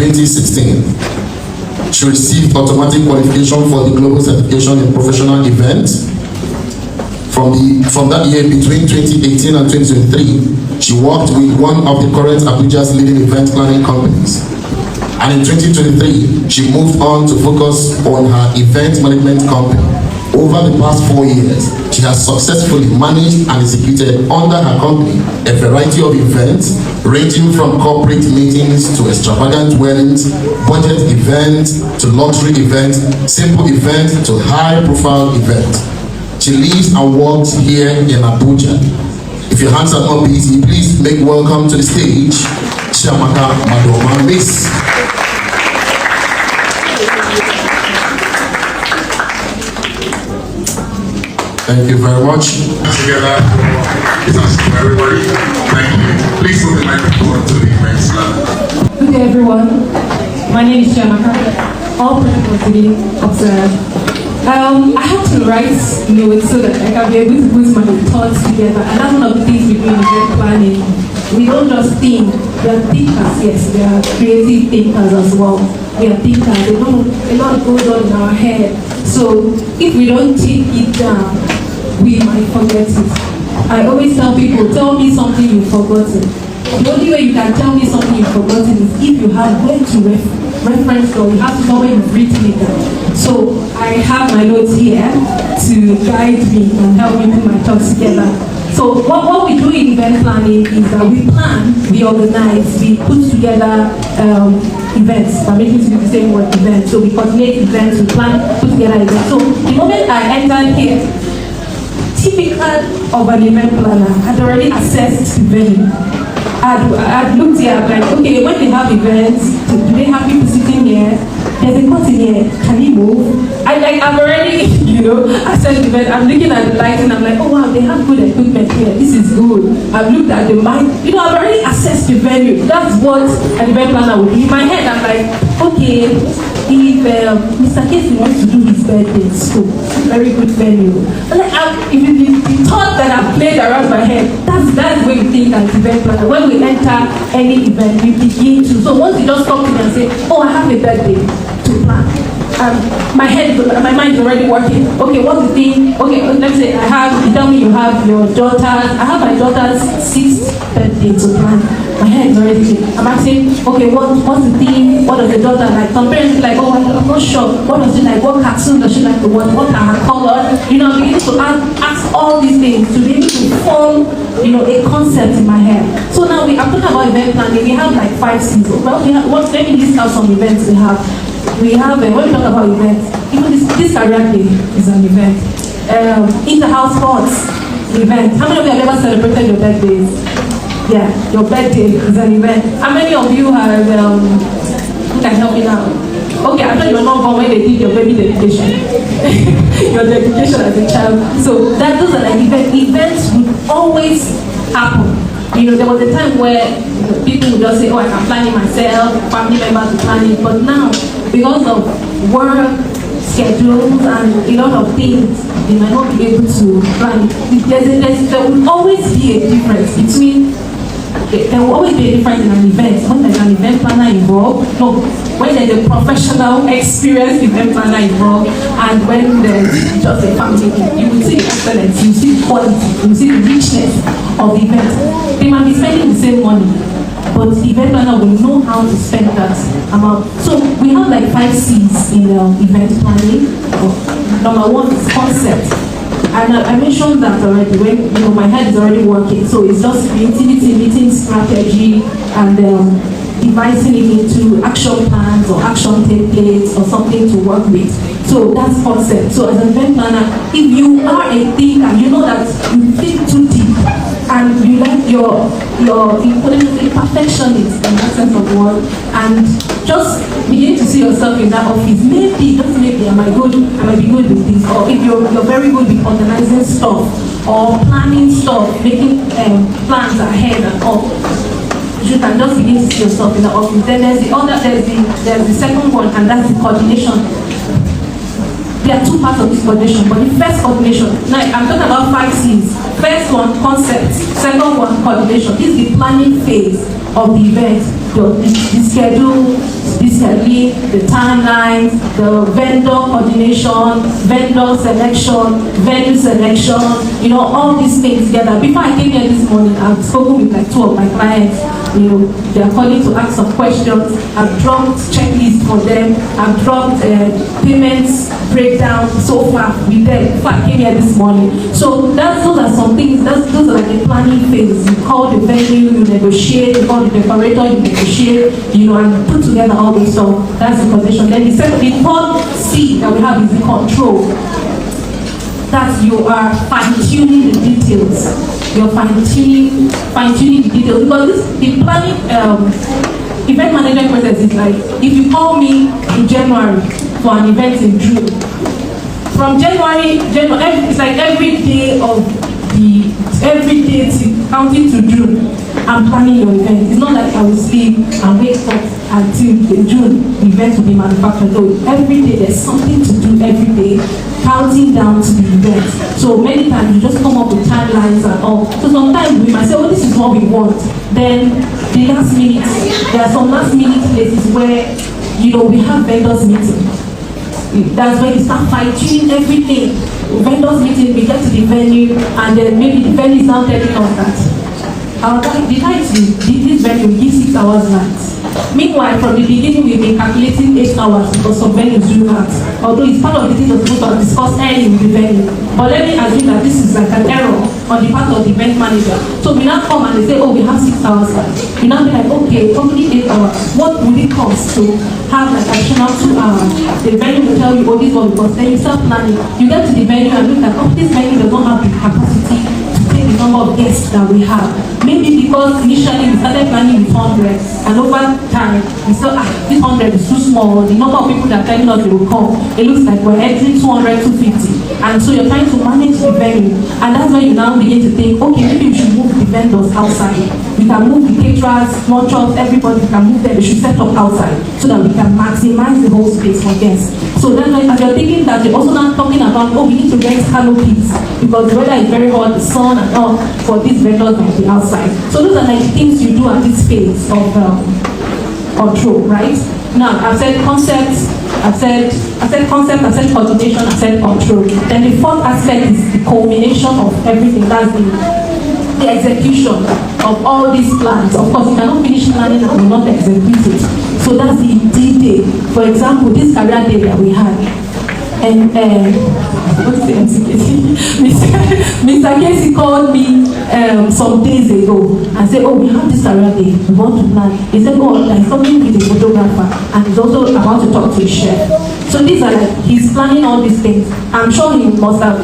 2016. She received automatic qualification for the Global Certification in Professional Events. From that year, between 2018 and 2023, she worked with one of the current Abuja's leading event planning companies. And in 2023, she moved on to focus on her event management company. Over the past 4 years, she has successfully managed and executed under her company a variety of events ranging from corporate meetings to extravagant weddings, budget events to luxury events, simple events to high-profile events. She lives and works here in Abuja. If your hands are not busy, please make welcome to the stage Chiamaka Maduoma, Miss. Thank you very much. Together, it's asking everybody. Thank you. Please put the microphone to the event plan. Good day, everyone. My name is Chiamaka. All protocols to be observed. I have to write notes so that I can be able to put my thoughts together. And that's one of the things we do in event planning. We don't just think. We are thinkers, yes. We are creative thinkers as well. We are thinkers. A lot goes on in our head. So if we don't take it down, we might forget it. I always tell people, tell me something you've forgotten. The only way you can tell me something you've forgotten is if you have where to reference or you have to know where you've written it down. So I have my notes here to guide me and help me put my thoughts together. So what we do in event planning is that we plan, we organize, we put together events. I'm making it the same word, events. So we coordinate events, we plan, put together events. So the moment I entered here, typical of an event planner had already assessed the venue. I'd looked here, I'm like, okay, when they have events, do they have people sitting here? There's a curtain here, can he move? I've already, assessed the event. I'm looking at the lighting, I'm like, oh wow, they have good equipment here, this is good. I've looked at the mic, I've already assessed the venue. That's what an event planner would do. In my head, I'm like, okay, if Mr. Casey wants to do his birthday in school, very good venue. If the thought that I've played around my head, that's the way we think as event planner. When we enter any event, we begin to. So once you just come to me and say, oh, I have a birthday to plan. My mind is already working. Okay, what's the thing? Okay, let's say you tell me you have your daughter. I have my daughter's 6th birthday to plan. My head is already clear. I'm asking, okay, what's the theme? What does the daughter like? Some parents be like, oh, I'm not sure. What does she like? What cartoon does she like to watch? What are her colors? I'm beginning to ask all these things to be able to form, a concept in my head. So now I'm talking about event planning. We have like 5 seasons. Well, let me list out some events we have. We have, when we talk about events, even this career day is an event. Inter-house sports event. How many of you have ever celebrated your birthdays? Yeah, your birthday is an event. How many of you have, who can help me now? Okay, I thought you were not born when they did your baby dedication. Your dedication as a child. So those are like events would always happen. There was a time where people would just say, oh, I can plan it myself, family members will plan it. But now, because of work, schedules, and a lot of things, they might not be able to plan it. There will always be a difference between, there will always be a difference in an event. When there's an event planner involved, when there's a professional, experienced event planner involved, and when there's just a family, you will see the excellence, you see the quality, you see the richness of the event. They might be spending the same money, but the event planner will know how to spend that amount. So we have like 5 C's in event planning. Number 1 is concept. And I mentioned that already when my head is already working. So it's just creativity, meeting strategy, and devising it into action plans or action templates or something to work with. So that's concept. So as an event planner, if you are a thinker, you know that you think too deep and you like your perfectionist in that sense of word, and just begin to see yourself in that office. Maybe, just maybe, I might be good with this. Or if you're very good with organizing stuff or planning stuff, making plans ahead and all, you can just begin to see yourself in the office. Then there's the second one, and that's the coordination. There are 2 parts of this coordination, but the first coordination, now I'm talking about 5 C's. First one, concept. Second one, coordination. This is the planning phase of the event. the schedule, the scheduling, the timelines, the vendor coordination, vendor selection, venue selection, all these things together. Before I came here this morning, I've spoken with like 2 of my clients. They are calling to ask some questions. I've dropped checklists for them. I've dropped payments breakdown so far with them before I came here this morning. So those are some things. Those are like the planning phase. You call the venue, you negotiate. You call the decorator, you negotiate. And put together all this stuff. That's the position. Then the third C that we have is the control. That you are fine-tuning the details. You're fine-tuning the details, because the planning event management process is like, if you call me in January for an event in June, from January, it's like every day counting to June, I'm planning your event. It's not like I will sleep and wake up until June the event will be manufactured. No, every day there's something to do every day, counting down to the event. So many times you just come up with timelines and all. So sometimes we might say, oh, this is what we want. Then the last minute, there are some last minute places where we have vendors meeting. That's when you start fine-tuning everything. Vendors meeting, we get to the venue, and then maybe the venue is now telling us that this venue give 6 hours night. Meanwhile, from the beginning, we've been calculating 8 hours because some venues do that. Although it's part of the thing we're supposed to discuss early with the venue. But let me assume that this is like an error on the part of the event manager. So we now come and they say, oh, we have 6 hours night. We now be like, okay, only 8 hours. What would it cost to have like additional 2 hours? The venue will tell you, oh, this is what it costs. Then you start planning. You get to the venue and look at, oh, this venue does not have the capacity to take the number of guests that we have. Maybe because initially we started planning with 100, and over time we saw this 100 is too small. The number of people that are telling us they will come, it looks like we're entering 200, 250, and so you're trying to manage the venue, and that's when you now begin to think, okay, maybe we should move the vendors outside. We can move the caterers, lunchers, everybody can move them. We should set up outside so that we can maximize the whole space for guests. So that's why, as you're thinking that, you're also now talking about, oh, we need to rent canopies because the weather is very hot, the sun and all, for these vendors on the outside. So those are like things you do at this phase of control, right? Now, I've said concepts, I've said coordination, I've said control. Then the fourth aspect is the culmination of everything. That's the execution of all these plans. Of course, you cannot finish planning and will not execute it. So that's the D-Day. For example, this career day that we had, and what's the Mr. Casey called me some days ago and said, oh, we have this career day, we want to plan. He said, oh, there's something with a photographer, and he's also about to talk to a chef. So these are like, he's planning all these things. I'm sure he must have,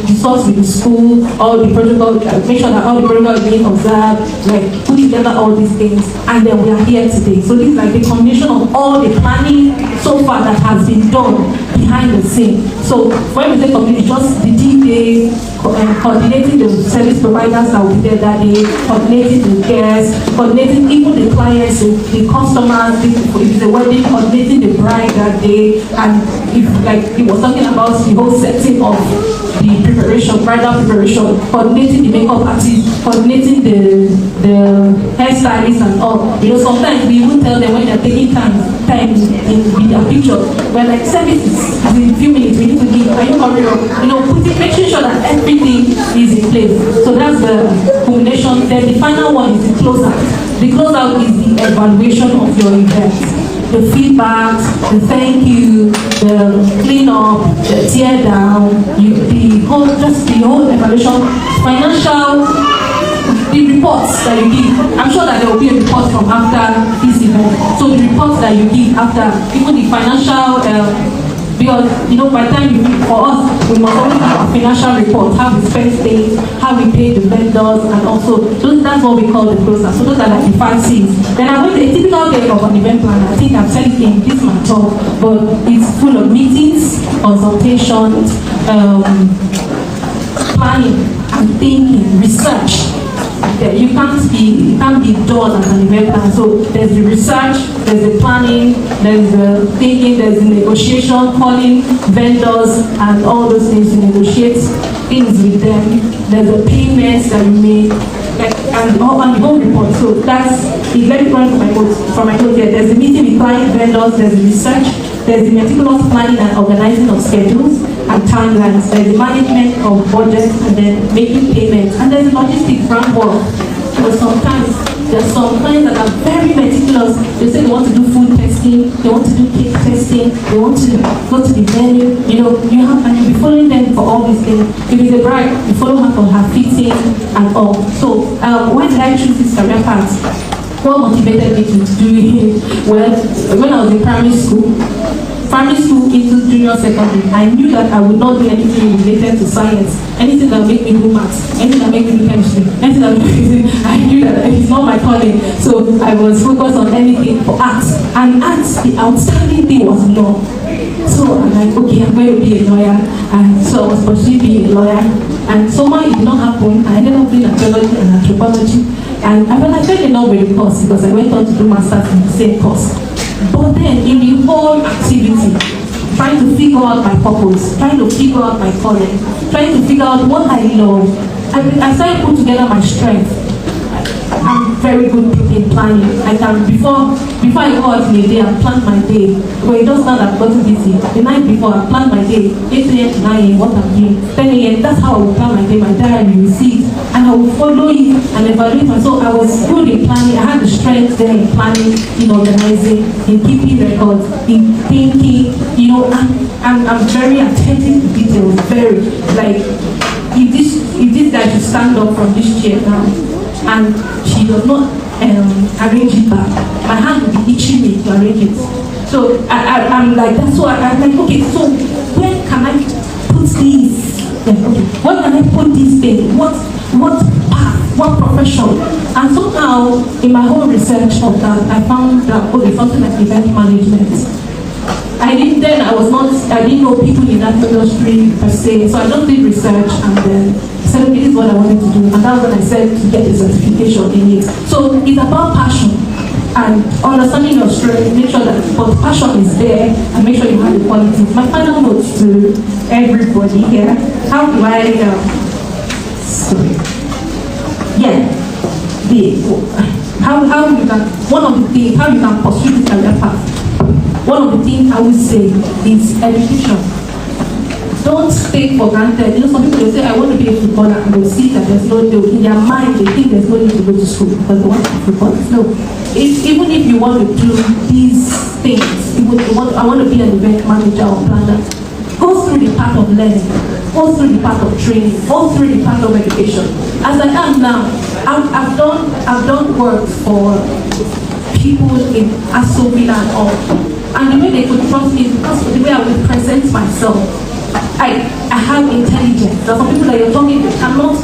discussed with the school, all the protocol, make sure that all the protocol is being observed, like put together all these things, and then we are here today. So this is like the combination of all the planning so far that has been done behind the scene. So when we say community, just the D-Day, coordinating the service providers that will be there that day, coordinating the guests, coordinating even the clients, the customers, if it's a wedding, coordinating the bride that day, and if like he was talking about the whole setting of the preparation, bridal preparation, coordinating the makeup artist, coordinating the hairstylist and all. Sometimes we even tell them when they're taking time in their pictures, we're like, service is in a few minutes, we need to give, are you hurry up? Making sure that everything is in place. So that's the combination. Then the final one is the closeout. The closeout is the evaluation of your event. The feedback, the thank you, the clean up, the tear down, the whole evaluation, financial, the reports that you give. I'm sure that there will be a report from after this event. So the reports that you give after, even the financial, because by the time for us, we must always have a financial report, how we spend things, how we pay the vendors, and also that's what we call the process. So those are like the 5 C's. Then I went to a typical day of an event planner. I think I've said it in this my talk, but it's full of meetings, consultations, planning and thinking, research. You can't be done as an event planner. So there's the research, there's the planning, there's the thinking, there's the negotiation, calling vendors and all those things to negotiate things with them. There's the payments that you make. Like and the whole report. So that's it. Let me run from my notes here. There's the meeting with client vendors, there's the research, there's the meticulous planning and organizing of schedules and timelines, there's the management of budgets and then making payments, and there's the logistics framework. Because sometimes there's some clients that are very meticulous. They say they want to do food testing, they want to do cake testing, they want to go to the venue. You know, you have, and you'll be following them for all these things. If it's a bride, you follow her for her fitting and all. So why did I choose this career path? What motivated me to do it? Well, when I was in primary school into junior secondary, I knew that I would not do anything related to science, anything that make me do maths, anything that make me do chemistry, anything that make me do, I knew that it's not my calling. So I was focused on anything for arts. And arts, the outstanding thing was law. So I'm like, okay, I'm going to be a lawyer. And so I was pursuing being a lawyer. And somehow it did not happen. I ended up doing archaeology and anthropology. And I felt like I fell in love with the course because I went on to do masters in the same course. But then in the whole activity, trying to figure out my purpose, trying to figure out my calling, trying to figure out what I love, I started to put together my strength. I'm very good in planning. I can before I go out in a day, I plan my day. But it does not have gotten busy. The night before, I plan my day, 8 a.m. to 9 a.m. what I'm doing. 10 a.m. That's how I will plan my day. My diary, you will see it, and I will follow it and evaluate myself. I was good in planning. I had the strength there in planning, in organizing, in keeping records, in thinking. You know, I'm very attentive to details. Very like if this guy should stand up from this chair now, and she does not arrange it back, my hand will be itching me to arrange it. So I'm like, that's why I'm like, okay, so where can I put this? Yeah, okay. Where can I put this thing? What path? What profession? And somehow in my whole research of that, I found that something like event management. I didn't know people in that industry per se, so I just did research and then said, okay, this is what I wanted to do, and that's what I said to get a certification in it. So it's about passion and understanding your strength, make sure that but passion is there and make sure you have the qualities. My final note to everybody here, how do I how you can one of the things how you can pursue this career path. One of the things I would say is education. Don't take for granted. You know, some people will say, I want to be a footballer, and they'll see that there's no deal. In their mind, they think there's no need to go to school because they want to be footballers. No. Even if you want to do these things, I want to be an event manager or planner, go through the path of learning, go through the path of training, go through the path of education. As I am now, I've done work for people in Asobila and all. And the way they could trust me is because of the way I would present myself. I have intelligence. There are some people that you're talking to cannot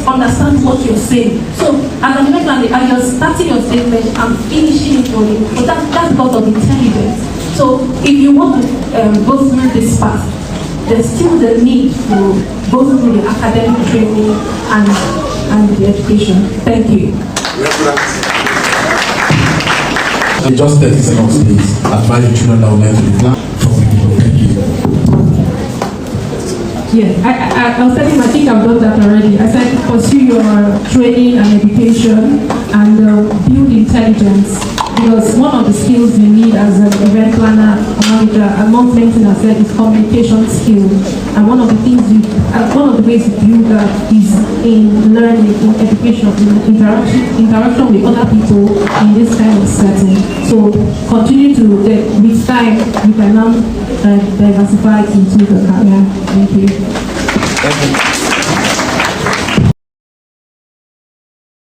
understand what you're saying. So as an event planner, you're starting your statement and finishing it for you. But that's because of intelligence. So if you want to go through this path, there's still the need to go through the academic training and the education. Thank you. Just 30 seconds, please. Advise the children that will learn to be plan from the people. Thank you. Yeah, I was telling I think I've done that already. I said pursue your training and education and build intelligence, because one of the skills you need as an event planner or manager, among many things I said, is communication skill. And one of the ways you build that is in learning, in education, in interaction with other people in this kind of setting. So continue to, with time, you can now diversify into the career. Thank you. Thank you.